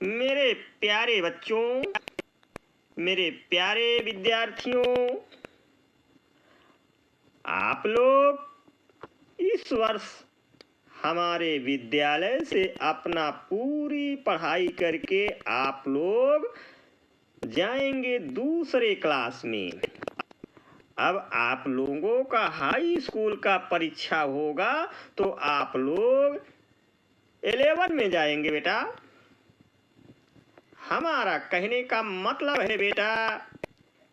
मेरे प्यारे बच्चों, मेरे प्यारे विद्यार्थियों, आप लोग इस वर्ष हमारे विद्यालय से अपना पूरी पढ़ाई करके आप लोग जाएंगे दूसरे क्लास में। अब आप लोगों का हाई स्कूल का परीक्षा होगा तो आप लोग 11 में जाएंगे बेटा। हमारा कहने का मतलब है बेटा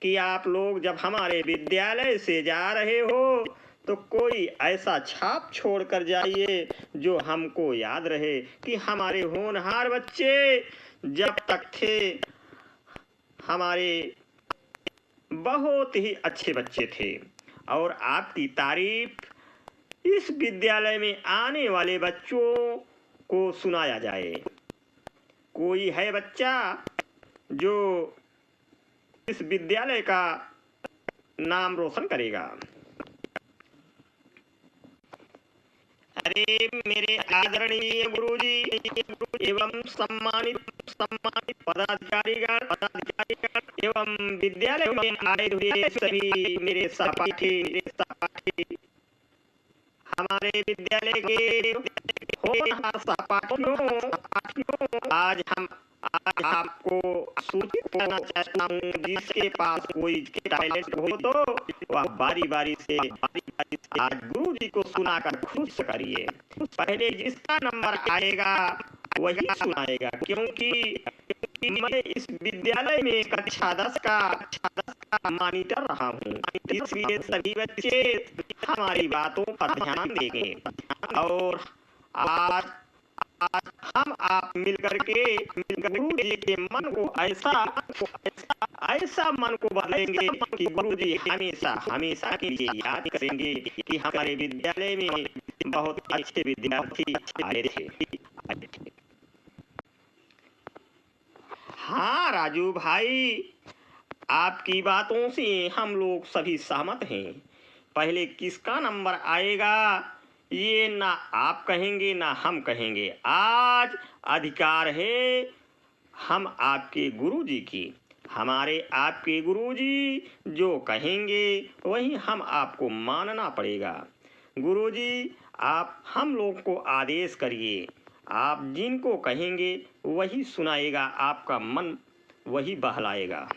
कि आप लोग जब हमारे विद्यालय से जा रहे हो तो कोई ऐसा छाप छोड़ कर जाइए जो हमको याद रहे कि हमारे होनहार बच्चे जब तक थे हमारे बहुत ही अच्छे बच्चे थे और आपकी तारीफ इस विद्यालय में आने वाले बच्चों को सुनाया जाए। कोई है बच्चा जो इस विद्यालय का नाम रोशन करेगा? अरे मेरे आदरणीय गुरुजी एवं सम्मानित पदाधिकारीगण एवं विद्यालय में आए हुए सभी मेरे सहपाठी, हमारे विद्यालय के होनहार सहपाठियों, आज आपको सूचित करना चाहता हूँ जिसके पास कोई टैलेंट हो तो वह बारी बारी से आज गुरु जी को सुनाकर खुश करिए। पहले जिसका नंबर आएगा वही सुनाएगा, क्योंकि मैं इस विद्यालय में कक्षा 10 का मॉनिटर रहा हूँ, इसलिए सभी बच्चे हमारी बातों पर ध्यान देंगे और आज हम आप मिलकर के गुरु जी के मन को ऐसा मन को बदलेंगे कि गुरु जी हमेशा के लिए याद करेंगे कि हमारे विद्यालय में बहुत अच्छे विद्यार्थी आए थे। हाँ राजू भाई, आपकी बातों से हम लोग सभी सहमत हैं। पहले किसका नंबर आएगा ये ना आप कहेंगे ना हम कहेंगे। आज अधिकार है हम आपके गुरुजी की। हमारे आपके गुरुजी जो कहेंगे वही हम आपको मानना पड़ेगा। गुरुजी आप हम लोग को आदेश करिए, आप जिनको कहेंगे वही सुनाएगा, आपका मन वही बहलाएगा।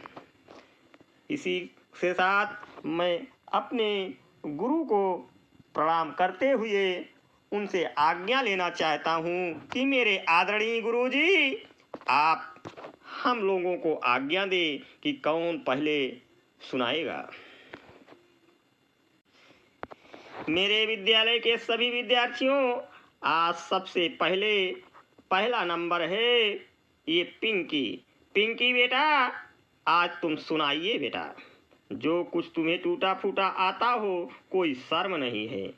इसी के साथ मैं अपने गुरु को प्रणाम करते हुए उनसे आज्ञा लेना चाहता हूँ कि मेरे आदरणीय गुरुजी आप हम लोगों को आज्ञा दे कि कौन पहले सुनाएगा। मेरे विद्यालय के सभी विद्यार्थियों, आज सबसे पहला नंबर है ये पिंकी बेटा, आज तुम सुनाइए बेटा। जो कुछ तुम्हें टूटा फूटा आता हो कोई शर्म नहीं है।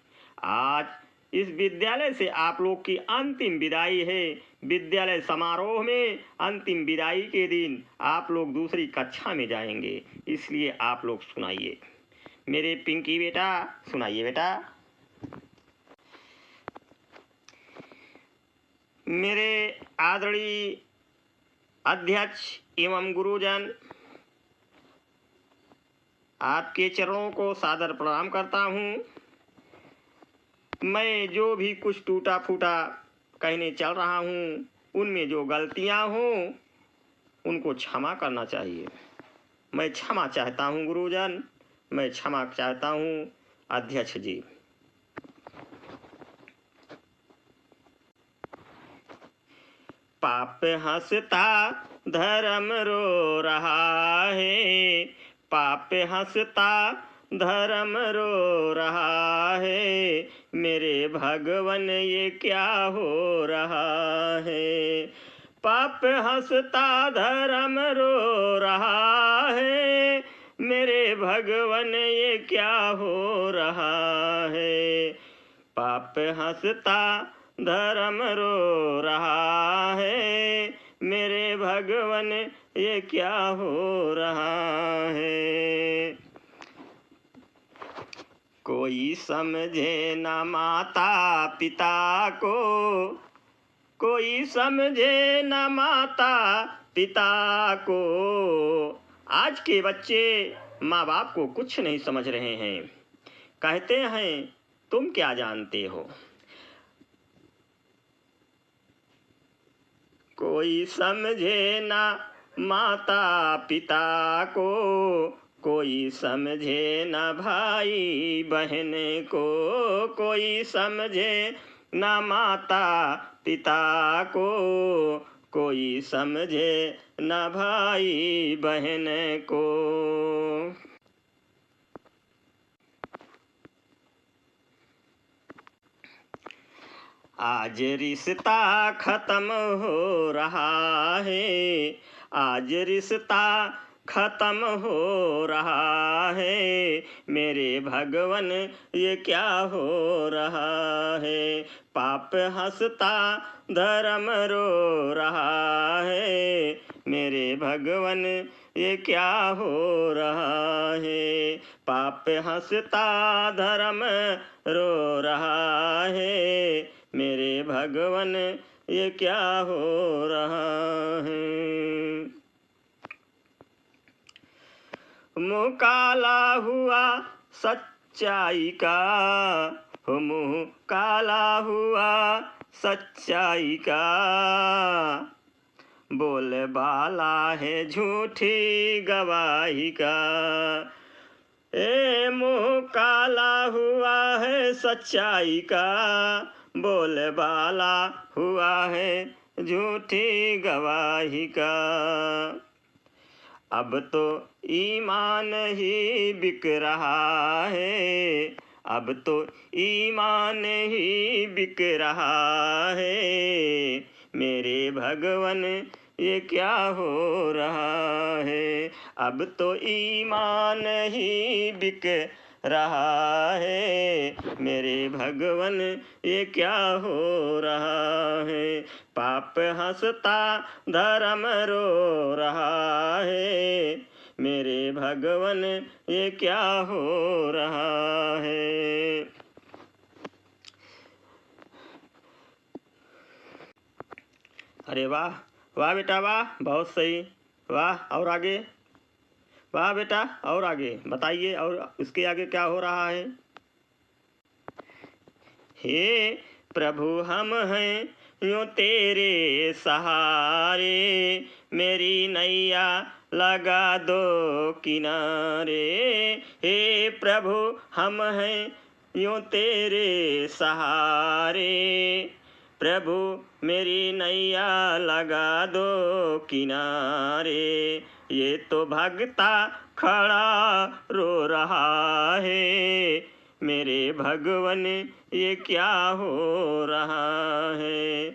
आज इस विद्यालय से आप लोग की अंतिम विदाई है। विद्यालय समारोह में अंतिम विदाई के दिन आप लोग दूसरी कक्षा में जाएंगे, इसलिए आप लोग सुनाइए। मेरे पिंकी बेटा सुनाइए बेटा। मेरे आदरणीय अध्यक्ष एवं गुरुजन, आपके चरणों को सादर प्रणाम करता हूँ। मैं जो भी कुछ टूटा फूटा कहने चल रहा हूँ उनमें जो गलतियाँ हों उनको क्षमा करना चाहिए। मैं क्षमा चाहता हूँ गुरुजन, मैं क्षमा चाहता हूँ अध्यक्ष जी। पाप हंसता धर्म रो रहा है, पाप हंसता धर्म रो रहा है, मेरे भगवन ये क्या हो रहा है। पाप हंसता धर्म रो रहा है, मेरे भगवन ये क्या हो रहा है। पाप हंसता धर्म रो रहा है, मेरे भगवन ये क्या हो रहा है। कोई समझे न माता पिता को, कोई समझे न माता पिता को। आज के बच्चे माँ बाप को कुछ नहीं समझ रहे हैं। कहते हैं तुम क्या जानते हो। कोई समझे ना माता पिता को, कोई समझे ना भाई बहन को। कोई समझे ना माता पिता को, कोई समझे ना भाई बहन को। आज रिश्ता खत्म हो रहा है, आज रिश्ता खत्म हो रहा है। मेरे भगवन ये क्या हो रहा है। पाप हंसता धर्म रो रहा है। मेरे भगवन ये क्या हो रहा है। पाप हंसता धर्म रो रहा है। मेरे भगवन ये क्या हो रहा है। मुँह काला हुआ सच्चाई का, मुँह काला हुआ सच्चाई का। बोल बाला है झूठी गवाही का। ए मुँह काला हुआ है सच्चाई का, बोल बाला हुआ है झूठी गवाही का। अब तो ईमान ही बिक रहा है, अब तो ईमान ही बिक रहा है। मेरे भगवन ये क्या हो रहा है। अब तो ईमान ही बिक रहा है। मेरे भगवन ये क्या हो रहा है। पाप हंसता धर्म रो रहा है। मेरे भगवन ये क्या हो रहा है। अरे वाह वाह बेटा वाह, बहुत सही, वाह। और आगे, वाह बेटा, और आगे बताइए, और इसके आगे क्या हो रहा है। हे प्रभु हम हैं यूं तेरे सहारे, मेरी नैया लगा दो किनारे। हे प्रभु हम हैं यूं तेरे सहारे, प्रभु मेरी नैया लगा दो किनारे। ये तो भगता खड़ा रो रहा है। मेरे भगवन ये क्या हो रहा है।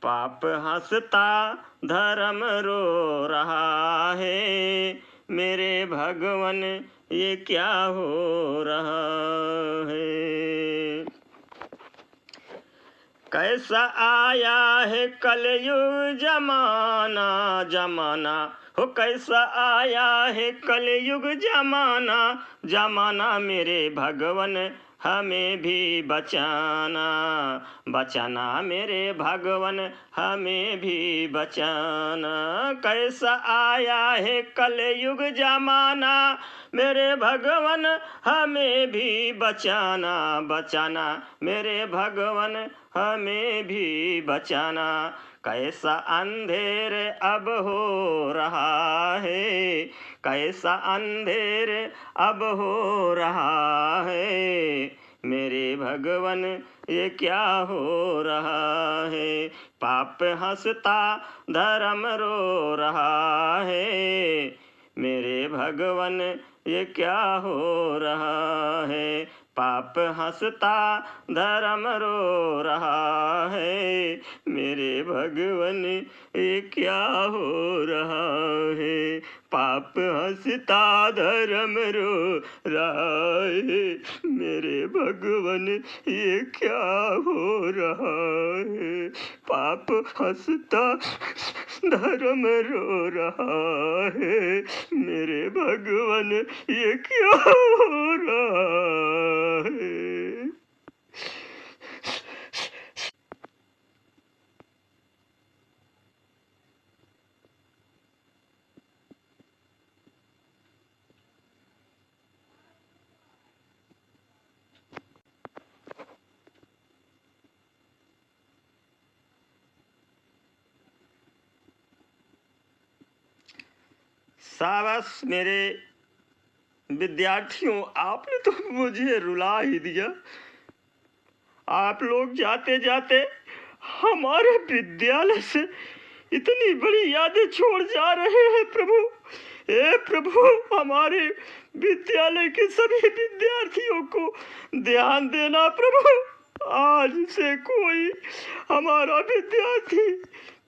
पाप हंसता धर्म रो रहा है। मेरे भगवन ये क्या हो रहा है। कैसा आया है कलयुग जमाना, जमाना हो कैसा आया है कलयुग जमाना। जमाना मेरे भगवन हमें भी बचाना, बचाना मेरे भगवन हमें भी बचाना। कैसा आया है कलयुग जमाना, मेरे भगवन हमें भी बचाना, बचाना मेरे भगवन हमें भी बचाना। कैसा अंधेर अब हो रहा है, कैसा अंधेर अब हो रहा है। मेरे भगवन ये क्या हो रहा है। पाप हंसता धर्म रो रहा है। मेरे भगवन ये क्या हो रहा है। पाप हंसता धर्म रो रहा है। मेरे भगवन ये क्या हो रहा है। पाप हंसता धर्म रो रहा है। मेरे भगवन ये क्या हो रहा है। पाप हंसता धर्म रो रहा है। मेरे भगवन ये क्या हो रहा है। शाबाश मेरे विद्यार्थियों, आपने तो मुझे रुला ही दिया। आप लोग जाते जाते हमारे विद्यालय से इतनी बड़ी यादें छोड़ जा रहे हैं प्रभु। हे प्रभु, हमारे विद्यालय के सभी विद्यार्थियों को ध्यान देना प्रभु। आज से कोई हमारा विद्यार्थी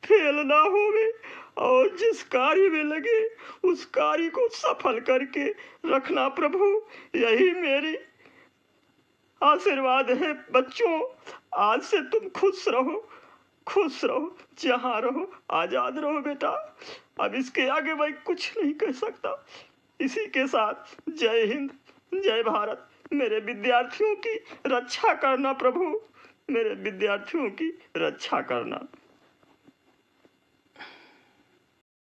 फेल ना होवे और जिस कार्य में लगे उस कार्य को सफल करके रखना प्रभु। यही मेरी आशीर्वाद है बच्चों। आज से तुम खुश रहो, जहाँ रहो आजाद रहो बेटा। अब इसके आगे मैं कुछ नहीं कह सकता। इसी के साथ जय हिंद, जय भारत। मेरे विद्यार्थियों की रक्षा करना प्रभु, मेरे विद्यार्थियों की रक्षा करना।